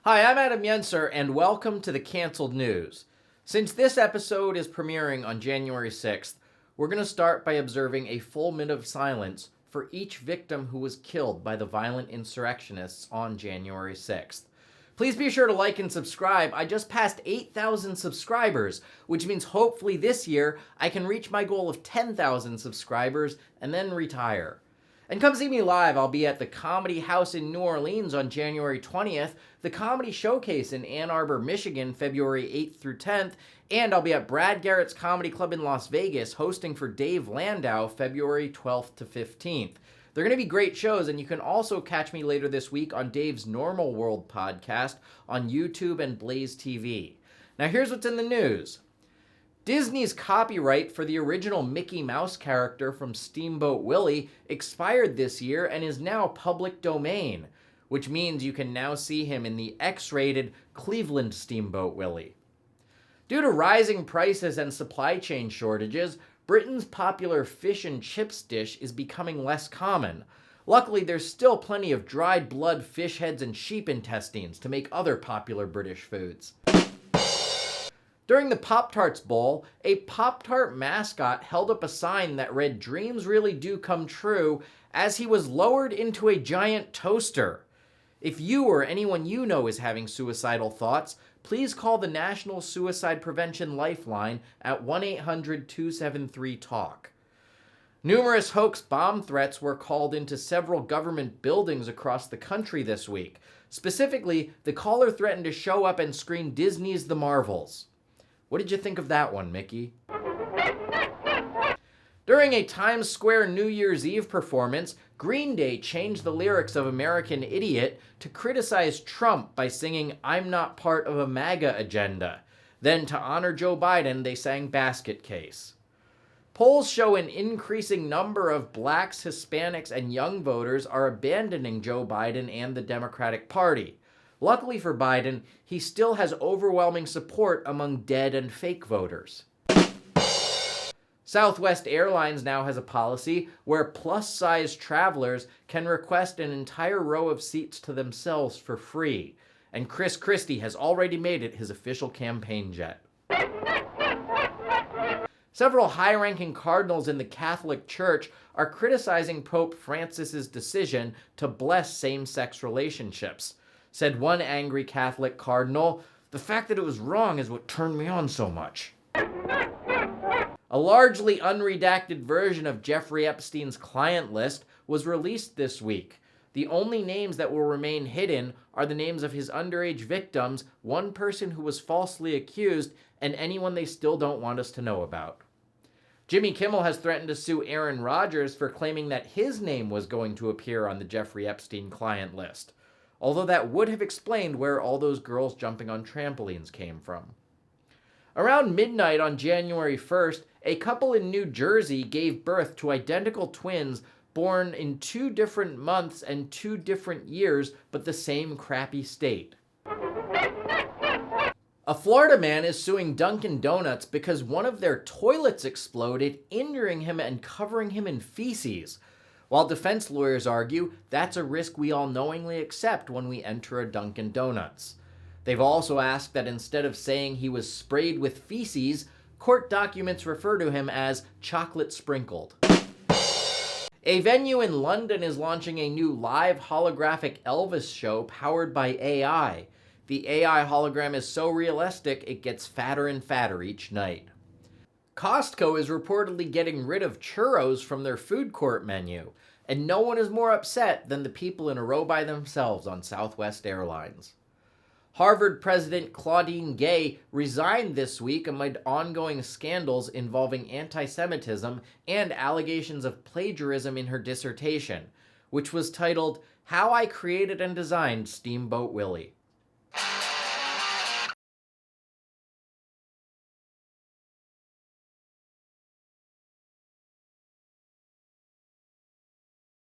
Hi, I'm Adam Yenser, and welcome to the Canceled News. Since this episode is premiering on January 6th, we're going to start by observing a full minute of silence for each victim who was killed by the violent insurrectionists on January 6th. Please be sure to like and subscribe. I just passed 8,000 subscribers, which means hopefully this year I can reach my goal of 10,000 subscribers and then retire. And come see me live. I'll be at the Comedy House in New Orleans on January 20th, the Comedy Showcase in Ann Arbor, Michigan, February 8th through 10th, and I'll be at Brad Garrett's Comedy Club in Las Vegas hosting for Dave Landau February 12th to 15th. They're going to be great shows, and you can also catch me later this week on Dave's Normal World podcast on YouTube and Blaze TV. Now here's what's in the news. Disney's copyright for the original Mickey Mouse character from Steamboat Willie expired this year and is now public domain, which means you can now see him in the X-rated Cleveland Steamboat Willie. Due to rising prices and supply chain shortages, Britain's popular fish and chips dish is becoming less common. Luckily, there's still plenty of dried blood fish heads and sheep intestines to make other popular British foods. During the Pop-Tarts Bowl, a Pop-Tart mascot held up a sign that read, "Dreams really do come true," as he was lowered into a giant toaster. If you or anyone you know is having suicidal thoughts, please call the National Suicide Prevention Lifeline at 1-800-273-TALK. Numerous hoax bomb threats were called into several government buildings across the country this week. Specifically, the caller threatened to show up and screen Disney's The Marvels. What did you think of that one, Mickey? During a Times Square New Year's Eve performance, Green Day changed the lyrics of American Idiot to criticize Trump by singing "I'm not part of a MAGA agenda." Then, to honor Joe Biden, they sang Basket Case. Polls show an increasing number of blacks, Hispanics, and young voters are abandoning Joe Biden and the Democratic Party. Luckily for Biden, he still has overwhelming support among dead and fake voters. Southwest Airlines now has a policy where plus-size travelers can request an entire row of seats to themselves for free, and Chris Christie has already made it his official campaign jet. Several high-ranking cardinals in the Catholic Church are criticizing Pope Francis's decision to bless same-sex relationships. Said one angry Catholic cardinal, "The fact that it was wrong is what turned me on so much." A largely unredacted version of Jeffrey Epstein's client list was released this week. The only names that will remain hidden are the names of his underage victims, one person who was falsely accused, and anyone they still don't want us to know about. Jimmy Kimmel has threatened to sue Aaron Rodgers for claiming that his name was going to appear on the Jeffrey Epstein client list, although that would have explained where all those girls jumping on trampolines came from. Around midnight on January 1st, a couple in New Jersey gave birth to identical twins born in 2 different months and 2 different years, but the same crappy state. A Florida man is suing Dunkin' Donuts because one of their toilets exploded, injuring him and covering him in feces. While defense lawyers argue that's a risk we all knowingly accept when we enter a Dunkin' Donuts. They've also asked that instead of saying he was sprayed with feces, court documents refer to him as chocolate sprinkled. A venue in London is launching a new live holographic Elvis show powered by AI. The AI hologram is so realistic it gets fatter and fatter each night. Costco is reportedly getting rid of churros from their food court menu, and no one is more upset than the people in a row by themselves on Southwest Airlines. Harvard President Claudine Gay resigned this week amid ongoing scandals involving anti-Semitism and allegations of plagiarism in her dissertation, which was titled "How I Created and Designed Steamboat Willie."